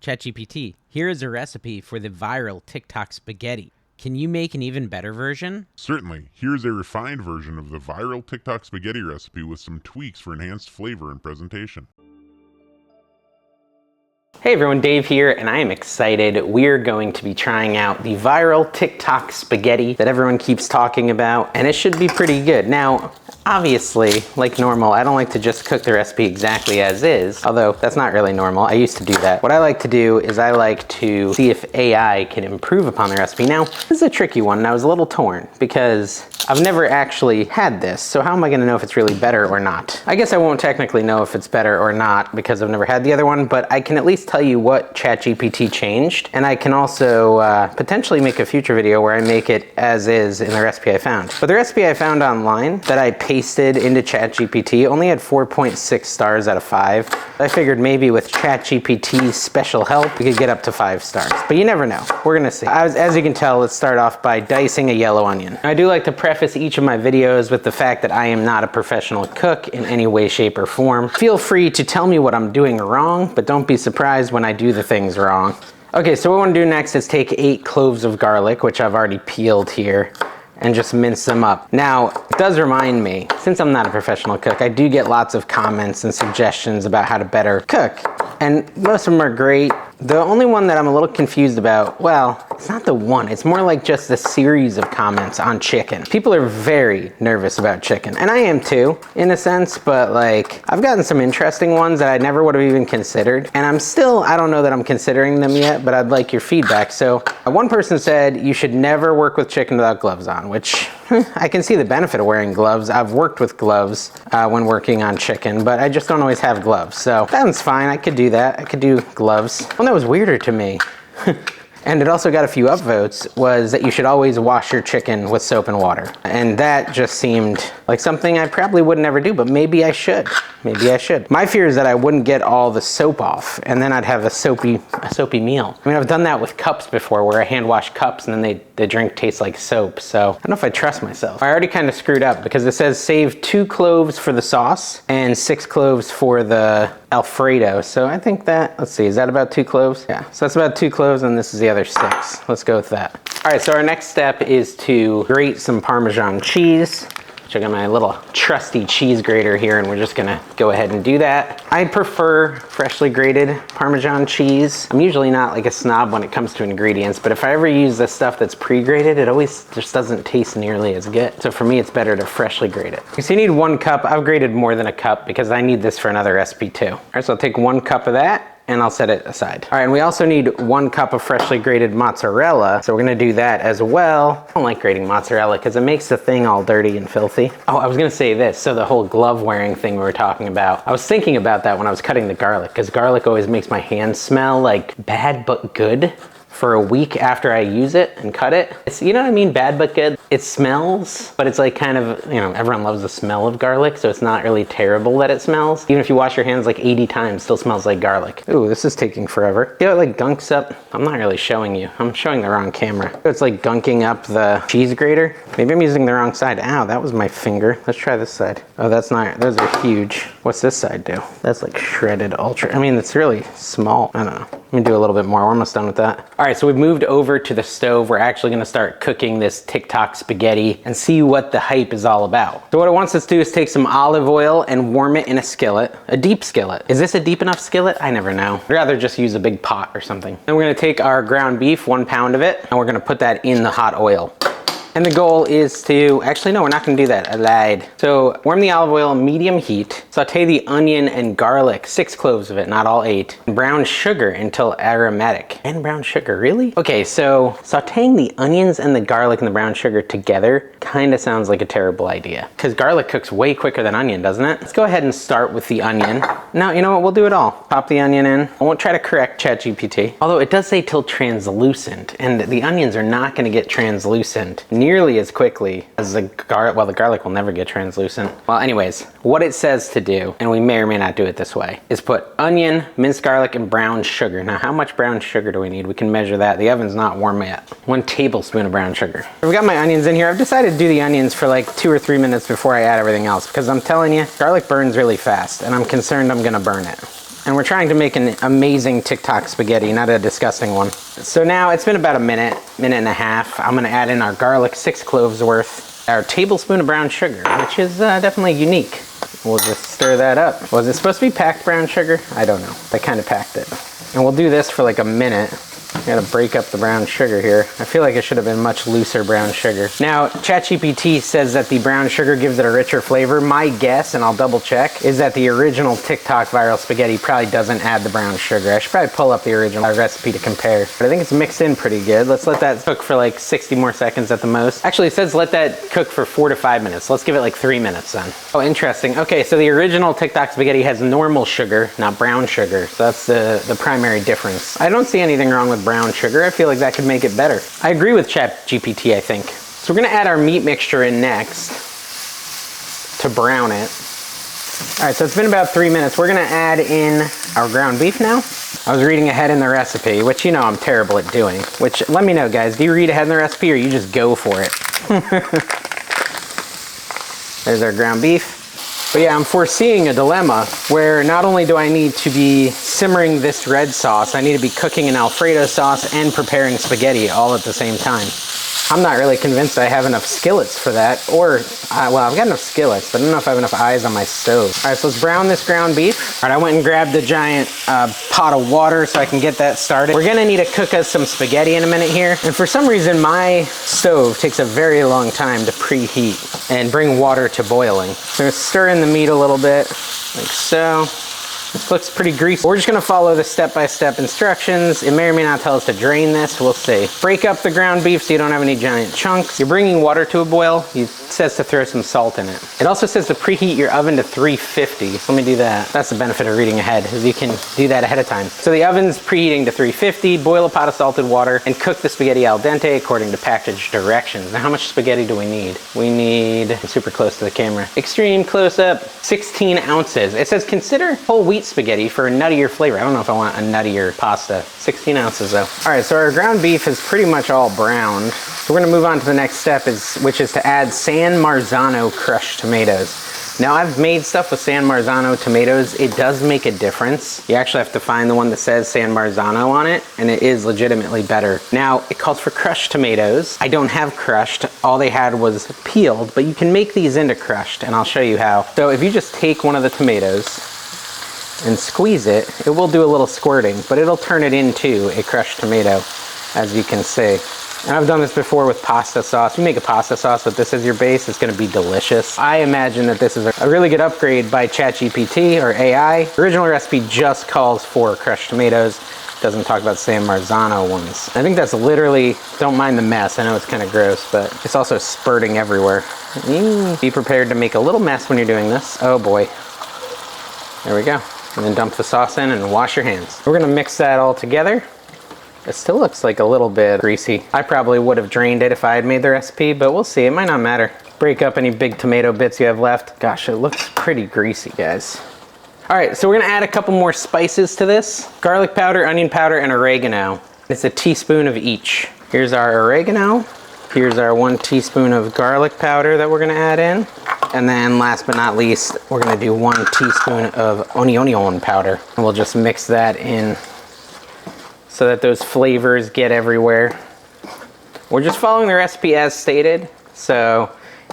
ChatGPT, here is a recipe for the viral TikTok spaghetti. Can you make an even better version? Certainly. Here's a refined version of the viral TikTok spaghetti recipe with some tweaks for enhanced flavor and presentation. Hey everyone, Dave here, and I am excited. We're going to be trying out the viral TikTok spaghetti that everyone keeps talking about, and it should be pretty good. Now, obviously, like normal, I don't like to just cook the recipe exactly as is, although that's not really normal. I used to do that. What I like to do is I like to see if AI can improve upon the recipe. Now, this is a tricky one, and I was a little torn because I've never actually had this, so how am I gonna know if it's really better or not? I guess I won't technically know if it's better or not because I've never had the other one, but I can at least tell you what ChatGPT changed, and I can also potentially make a future video where I make it as is in the recipe I found. But the recipe I found online that I pasted into ChatGPT only had 4.6 stars out of 5. I figured maybe with ChatGPT's special help, we could get up to 5 stars, but you never know. We're gonna see. As you can tell, let's start off by dicing a yellow onion. I do like to preface each of my videos with the fact that I am not a professional cook in any way, shape, or form. Feel free to tell me what I'm doing wrong, but don't be surprised when I do the things wrong. Okay, so what I want to do next is take 8 cloves of garlic, which I've already peeled here, and just mince them up. Now, it does remind me, since I'm not a professional cook, I do get lots of comments and suggestions about how to better cook, and most of them are great. The only one that I'm a little confused about, well, it's not the one, it's more like just a series of comments on chicken. People are very nervous about chicken, and I am too, in a sense, but like, I've gotten some interesting ones that I never would have even considered, and I don't know that I'm considering them yet, but I'd like your feedback. So, one person said you should never work with chicken without gloves on, which I can see the benefit of wearing gloves. I've worked with gloves when working on chicken, but I just don't always have gloves, so that one's fine. I could do that. I could do gloves. One that was weirder to me, and it also got a few upvotes, was that you should always wash your chicken with soap and water. And that just seemed like something I probably would never do, but maybe I should. Maybe I should. My fear is that I wouldn't get all the soap off, and then I'd have a soapy meal. I mean, I've done that with cups before, where I hand wash cups and then the drink tastes like soap, so I don't know if I trust myself. I already kind of screwed up because it says save 2 cloves for the sauce and 6 cloves for the alfredo. So I think that, let's see, is that about 2 cloves? Yeah, so that's about 2 cloves, and this is the other 6. Let's go with that. All right, so our next step is to grate some Parmesan cheese. I got my little trusty cheese grater here, and we're just gonna go ahead and do that. I prefer freshly grated Parmesan cheese. I'm usually not like a snob when it comes to ingredients, but if I ever use the stuff that's pre-grated, it always just doesn't taste nearly as good. So for me, it's better to freshly grate it. So you need 1 cup. I've grated more than a cup because I need this for another recipe too. All right, so I'll take 1 cup of that, and I'll set it aside. All right, and we also need 1 cup of freshly grated mozzarella, so we're gonna do that as well. I don't like grating mozzarella because it makes the thing all dirty and filthy. Oh, I was gonna say this, so the whole glove wearing thing we were talking about, I was thinking about that when I was cutting the garlic, because garlic always makes my hands smell like bad but good for a week after I use it and cut it. It's, you know what I mean, bad but good? It smells, but it's like kind of, you know, everyone loves the smell of garlic, so it's not really terrible that it smells. Even if you wash your hands like 80 times, still smells like garlic. Ooh, this is taking forever. See how it like gunks up? I'm not really showing you. I'm showing the wrong camera. It's like gunking up the cheese grater. Maybe I'm using the wrong side. Ow, that was my finger. Let's try this side. Oh, that's not, those are huge. What's this side do? That's like shredded ultra. I mean, it's really small. I don't know. Let me do a little bit more. We're almost done with that. All right, so we've moved over to the stove. We're actually gonna start cooking this TikTok spaghetti and see what the hype is all about. So what it wants us to do is take some olive oil and warm it in a skillet, a deep skillet. Is this a deep enough skillet? I never know. I'd rather just use a big pot or something. Then we're gonna take our ground beef, 1 pound of it, and we're gonna put that in the hot oil. And the goal is to, actually no, we're not gonna do that, I lied. So warm the olive oil, medium heat, saute the onion and garlic, 6 cloves of it, not all 8. Brown sugar until aromatic. And brown sugar, really? Okay, so sauteing the onions and the garlic and the brown sugar together kinda sounds like a terrible idea. Because garlic cooks way quicker than onion, doesn't it? Let's go ahead and start with the onion. Now, you know what, we'll do it all. Pop the onion in. I won't try to correct ChatGPT. Although it does say till translucent, and the onions are not gonna get translucent nearly as quickly as the garlic. Well, the garlic will never get translucent. Well, anyways, what it says to do, and we may or may not do it this way, is put onion, minced garlic, and brown sugar. Now, how much brown sugar do we need? We can measure that. The oven's not warm yet. 1 tablespoon of brown sugar. I've got my onions in here. I've decided to do the onions for like 2 or 3 minutes before I add everything else, because I'm telling you, garlic burns really fast, and I'm concerned I'm gonna burn it. And we're trying to make an amazing TikTok spaghetti, not a disgusting one. So now it's been about a minute and a half. I'm gonna add in our garlic, 6 cloves worth, our tablespoon of brown sugar, which is definitely unique. We'll just stir that up. Was it supposed to be packed brown sugar? I don't know. I kind of packed it. And we'll do this for like a minute. I gotta break up the brown sugar here. I feel like it should have been much looser brown sugar. Now, ChatGPT says that the brown sugar gives it a richer flavor. My guess, and I'll double check, is that the original TikTok viral spaghetti probably doesn't add the brown sugar. I should probably pull up the original recipe to compare. But I think it's mixed in pretty good. Let's let that cook for like 60 more seconds at the most. Actually, it says let that cook for 4 to 5 minutes. Let's give it like 3 minutes then. Oh, interesting. Okay, so the original TikTok spaghetti has normal sugar, not brown sugar. So that's the primary difference. I don't see anything wrong with brown sugar. I feel like that could make it better. I agree with ChatGPT, I think. So we're gonna add our meat mixture in next to brown it. All right, so it's been about 3 minutes. We're gonna add in our ground beef now. I was reading ahead in the recipe, which you know I'm terrible at doing. Which, let me know guys, do you read ahead in the recipe or you just go for it? There's our ground beef. But yeah, I'm foreseeing a dilemma where not only do I need to be simmering this red sauce, I need to be cooking an Alfredo sauce and preparing spaghetti all at the same time. I'm not really convinced I have enough skillets for that, or, well, I've got enough skillets, but I don't know if I have enough eyes on my stove. All right, so let's brown this ground beef. All right, I went and grabbed a giant pot of water so I can get that started. We're gonna need to cook us some spaghetti in a minute here. And for some reason, my stove takes a very long time to preheat and bring water to boiling. So I'm gonna stir in the meat a little bit, like so. This looks pretty greasy. We're just gonna follow the step-by-step instructions. It may or may not tell us to drain this, we'll see. Break up the ground beef so you don't have any giant chunks. You're bringing water to a boil. It says to throw some salt in it. It also says to preheat your oven to 350. So let me do that. That's the benefit of reading ahead, is you can do that ahead of time. So the oven's preheating to 350, boil a pot of salted water, and cook the spaghetti al dente according to package directions. Now how much spaghetti do we need? We need, I'm super close to the camera, extreme close-up, 16 ounces. It says consider whole wheat spaghetti for a nuttier flavor. I don't know if I want a nuttier pasta. 16 ounces though. All right, so our ground beef is pretty much all browned. So we're gonna move on to the next step, which is to add San Marzano crushed tomatoes. Now I've made stuff with San Marzano tomatoes. It does make a difference. You actually have to find the one that says San Marzano on it, and it is legitimately better. Now it calls for crushed tomatoes. I don't have crushed. All they had was peeled, but you can make these into crushed, and I'll show you how. So if you just take one of the tomatoes and squeeze it, it will do a little squirting, but it'll turn it into a crushed tomato, as you can see. And I've done this before with pasta sauce. You make a pasta sauce with this as your base, it's gonna be delicious. I imagine that this is a really good upgrade by ChatGPT or AI. The original recipe just calls for crushed tomatoes. Doesn't talk about San Marzano ones. I think that's literally, don't mind the mess. I know it's kind of gross, but it's also spurting everywhere. Be prepared to make a little mess when you're doing this. Oh boy. There we go. And then dump the sauce in and wash your hands. We're gonna mix that all together. It still looks like a little bit greasy. I probably would have drained it if I had made the recipe, but we'll see, it might not matter. Break up any big tomato bits you have left. Gosh, it looks pretty greasy, guys. All right, so we're gonna add a couple more spices to this. Garlic powder, onion powder, and oregano. It's a teaspoon of each. Here's our oregano. Here's our 1 teaspoon of garlic powder that we're gonna add in. And then last but not least, we're gonna do 1 teaspoon of onion powder. And we'll just mix that in so that those flavors get everywhere. We're just following the recipe as stated. So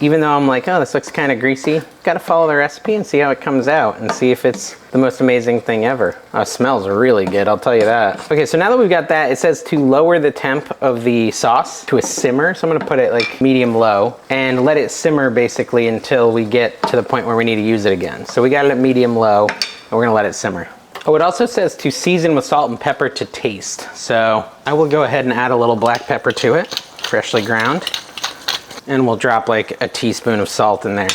even though I'm like, oh, this looks kind of greasy, gotta follow the recipe and see how it comes out and see if it's the most amazing thing ever. Oh, it smells really good, I'll tell you that. Okay, so now that we've got that, it says to lower the temp of the sauce to a simmer. So I'm gonna put it like medium low and let it simmer basically until we get to the point where we need to use it again. So we got it at medium low and we're gonna let it simmer. Oh, it also says to season with salt and pepper to taste. So I will go ahead and add a little black pepper to it, freshly ground. And we'll drop like a teaspoon of salt in there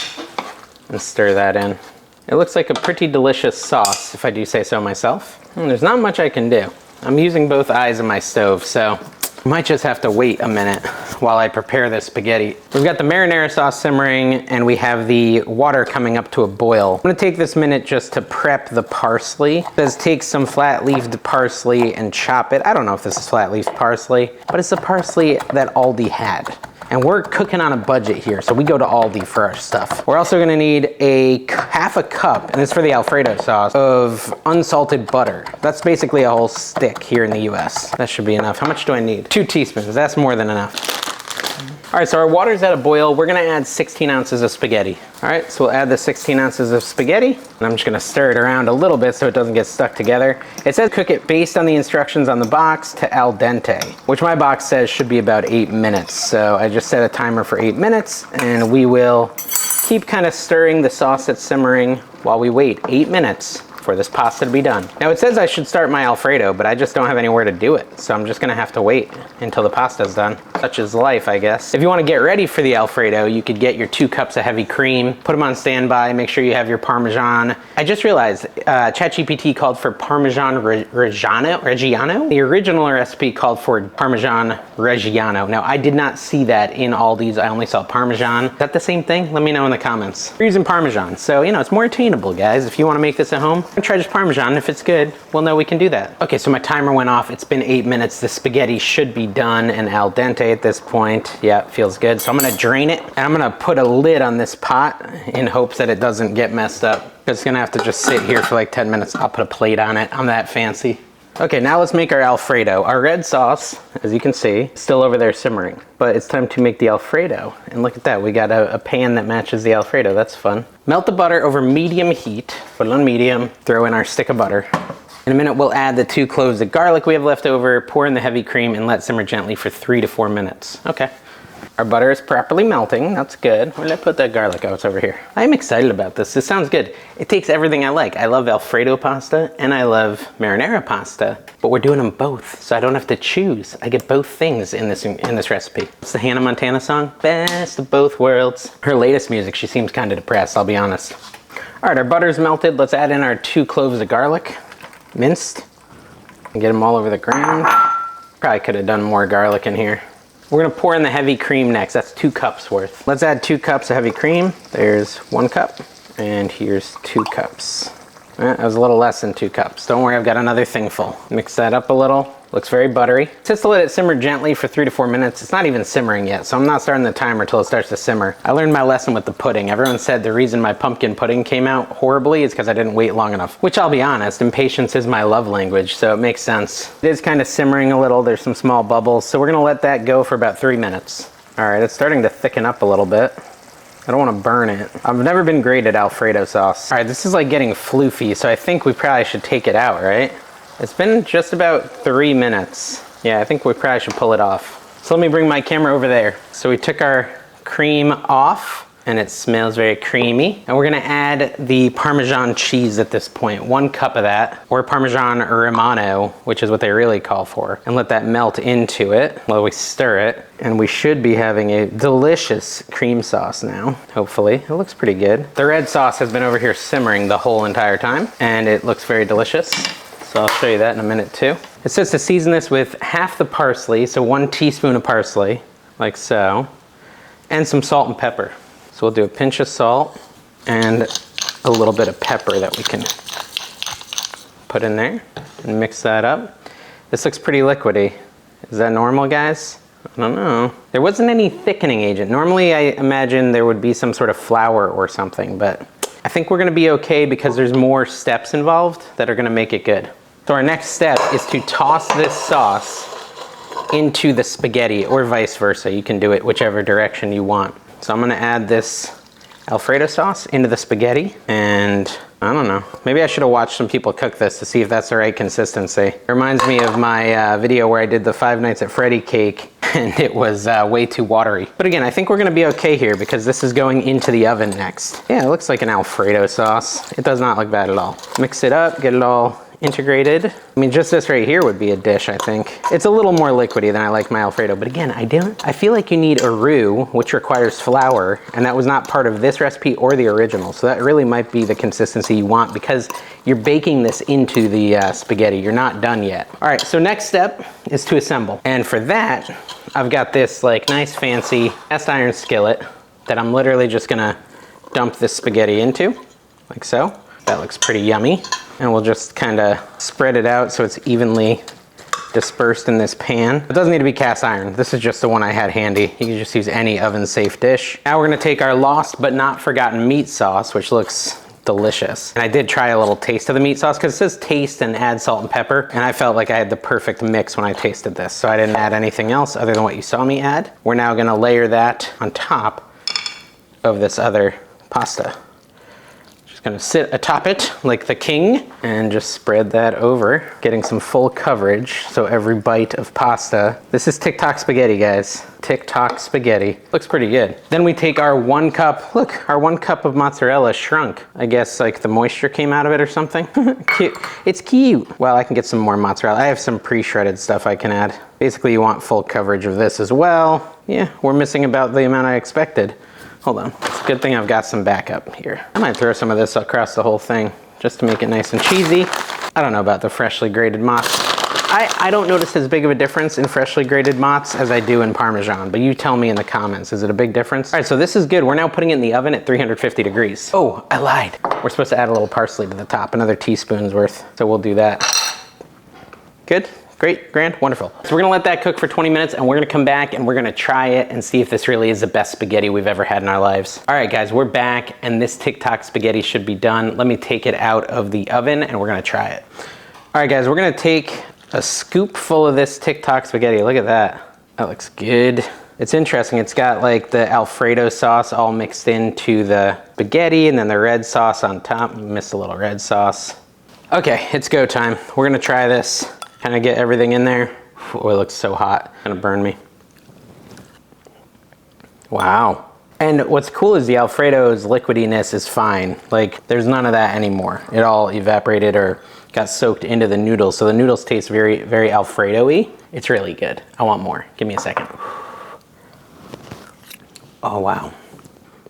and stir that in. It looks like a pretty delicious sauce, if I do say so myself. And there's not much I can do. I'm using both eyes of my stove, so Might just have to wait a minute while I prepare this spaghetti. We've got the marinara sauce simmering and we have the water coming up to a boil. I'm gonna take this minute just to prep the parsley. It says take some flat-leafed parsley and chop it. I don't know if this is flat-leafed parsley, but it's the parsley that Aldi had. And we're cooking on a budget here, so we go to Aldi for our stuff. We're also gonna need half a cup, and it's for the Alfredo sauce, of unsalted butter. That's basically a whole stick here in the US. That should be enough. How much do I need? 2 teaspoons, that's more than enough. All right, so our water's at a boil. We're gonna add 16 ounces of spaghetti. All right, so we'll add the 16 ounces of spaghetti, and I'm just gonna stir it around a little bit so it doesn't get stuck together. It says cook it based on the instructions on the box to al dente, which my box says should be about 8 minutes. So I just set a timer for 8 minutes, and we will keep kind of stirring the sauce that's simmering while we wait 8 minutes for this pasta to be done. Now it says I should start my Alfredo, but I just don't have anywhere to do it. So I'm just gonna have to wait until the pasta's done. Such is life, I guess. If you wanna get ready for the Alfredo, you could get your 2 cups of heavy cream, put them on standby, make sure you have your Parmesan. I just realized ChatGPT called for Parmigiano Reggiano. The original recipe called for Parmigiano Reggiano. Now I did not see that in Aldi's, I only saw Parmesan. Is that the same thing? Let me know in the comments. We're using Parmesan, so you know, it's more attainable, guys. If you wanna make this at home, try just Parmesan. If it's good, we'll know we can do that. Okay, so my timer went off. It's been 8 minutes. The spaghetti should be done and al dente at this point. Yeah, it feels good. So I'm gonna drain it and I'm gonna put a lid on this pot in hopes that it doesn't get messed up. It's gonna have to just sit here for like 10 minutes. I'll put a plate on it. I'm that fancy. Okay, now let's make our Alfredo. Our red sauce, as you can see, is still over there simmering. But it's time to make the Alfredo. And look at that, we got a pan that matches the Alfredo. That's fun. Melt the butter over medium heat. Put it on medium, throw in our stick of butter. In a minute, we'll add the 2 cloves of garlic we have left over, pour in the heavy cream, and let simmer gently for 3 to 4 minutes. Okay. Our butter is properly melting. That's good. Where did I put that garlic? Oh, it's over here. I'm excited about this. This sounds good. It takes everything I like. I love Alfredo pasta and I love marinara pasta, but we're doing them both, so I don't have to choose. I get both things in this recipe. It's the Hannah Montana song, Best of Both Worlds. Her latest music, she seems kind of depressed, I'll be honest. All right, our butter's melted. Let's add in our 2 cloves of garlic, minced, and get them all over the ground. Probably could have done more garlic in here. We're gonna pour in the heavy cream next. That's 2 cups worth. Let's add 2 cups of heavy cream. There's 1 cup, and here's 2 cups. That was a little less than 2 cups. Don't worry, I've got another thing full. Mix that up a little. Looks very buttery. Just to let it simmer gently for 3 to 4 minutes. It's not even simmering yet, so I'm not starting the timer until it starts to simmer. I learned my lesson with the pudding. Everyone said the reason my pumpkin pudding came out horribly is because I didn't wait long enough. Which I'll be honest, impatience is my love language, so it makes sense. It is kind of simmering a little. There's some small bubbles, so we're gonna let that go for about 3 minutes. All right, it's starting to thicken up a little bit. I don't want to burn it. I've never been great at Alfredo sauce. All right, this is like getting floofy, so I think we probably should take it out, right? It's been just about 3 minutes. Yeah, I think we probably should pull it off. So let me bring my camera over there. So we took our cream off and it smells very creamy. And we're gonna add the Parmesan cheese at this point. 1 cup of that, or Parmigiano Reggiano, which is what they really call for. And let that melt into it while we stir it. And we should be having a delicious cream sauce now, hopefully. It looks pretty good. The red sauce has been over here simmering the whole entire time, and it looks very delicious. So I'll show you that in a minute too. It says to season this with half the parsley, so 1 teaspoon of parsley, like so, and some salt and pepper. So we'll do a pinch of salt and a little bit of pepper that we can put in there and mix that up. This looks pretty liquidy. Is that normal, guys? I don't know. There wasn't any thickening agent. Normally I imagine there would be some sort of flour or something, but I think we're gonna be okay because there's more steps involved that are gonna make it good. So our next step is to toss this sauce into the spaghetti, or vice versa. You can do it whichever direction you want. So I'm gonna add this Alfredo sauce into the spaghetti, and I don't know, maybe I should have watched some people cook this to see if that's the right consistency. It reminds me of my video where I did the 5 Nights at Freddy cake and it was way too watery. But again, I think we're gonna be okay here because this is going into the oven next. Yeah, it looks like an Alfredo sauce. It does not look bad at all. Mix it up, get it all integrated. I mean, just this right here would be a dish, I think. It's a little more liquidy than I like my Alfredo, but again, I feel like you need a roux, which requires flour, and that was not part of this recipe or the original. So that really might be the consistency you want because you're baking this into the spaghetti. You're not done yet. All right, so next step is to assemble. And for that, I've got this like nice fancy cast iron skillet that I'm literally just gonna dump this spaghetti into, like so. That looks pretty yummy. And we'll just kind of spread it out so it's evenly dispersed in this pan. It doesn't need to be cast iron. This is just the one I had handy. You can just use any oven-safe dish. Now we're gonna take our lost but not forgotten meat sauce, which looks delicious. And I did try a little taste of the meat sauce because it says taste and add salt and pepper. And I felt like I had the perfect mix when I tasted this. So I didn't add anything else other than what you saw me add. We're now gonna layer that on top of this other pasta. Gonna sit atop it like the king and just spread that over, getting some full coverage. So every bite of pasta. This is TikTok spaghetti, guys. TikTok spaghetti. Looks pretty good. Then we take our 1 cup, look, our 1 cup of mozzarella shrunk. I guess like the moisture came out of it or something. Cute. It's cute. Well, I can get some more mozzarella. I have some pre-shredded stuff I can add. Basically, you want full coverage of this as well. Yeah, we're missing about the amount I expected. Hold on, it's a good thing I've got some backup here. I might throw some of this across the whole thing just to make it nice and cheesy. I don't know about the freshly grated mozz. I don't notice as big of a difference in freshly grated mozz as I do in Parmesan, but you tell me in the comments, is it a big difference? All right, so this is good. We're now putting it in the oven at 350 degrees. Oh, I lied. We're supposed to add a little parsley to the top, another teaspoon's worth. So we'll do that. Good? Great, grand, wonderful. So we're gonna let that cook for 20 minutes and we're gonna come back and we're gonna try it and see if this really is the best spaghetti we've ever had in our lives. All right, guys, we're back and this TikTok spaghetti should be done. Let me take it out of the oven and we're gonna try it. All right, guys, we're gonna take a scoop full of this TikTok spaghetti. Look at that. That looks good. It's interesting, it's got like the Alfredo sauce all mixed into the spaghetti and then the red sauce on top. Missed a little red sauce. Okay, it's go time. We're gonna try this. Kind of get everything in there. Oh, it looks so hot. It's gonna burn me. Wow. And what's cool is the Alfredo's liquidiness is fine. Like, there's none of that anymore. It all evaporated or got soaked into the noodles. So the noodles taste very, very Alfredo-y. It's really good. I want more. Give me a second. Oh, wow.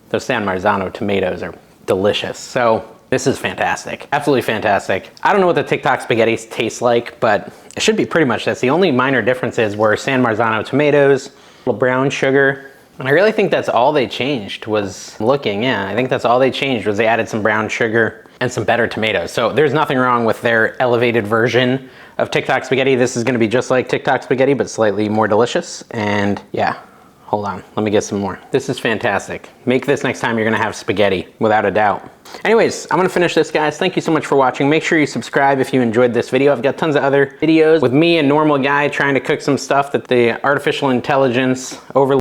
Those San Marzano tomatoes are delicious. So this is fantastic. Absolutely fantastic. I don't know what the TikTok spaghetti tastes like, but it should be pretty much this. The only minor differences were San Marzano tomatoes, a little brown sugar, and I really think that's all they changed was looking, yeah, I think that's all they changed was they added some brown sugar and some better tomatoes. So there's nothing wrong with their elevated version of TikTok spaghetti. This is gonna be just like TikTok spaghetti, but slightly more delicious. And yeah, hold on, let me get some more. This is fantastic. Make this next time you're gonna have spaghetti, without a doubt. Anyways, I'm gonna finish this, guys. Thank you so much for watching. Make sure you subscribe if you enjoyed this video. I've got tons of other videos with me, a normal guy, trying to cook some stuff that the artificial intelligence overlooked.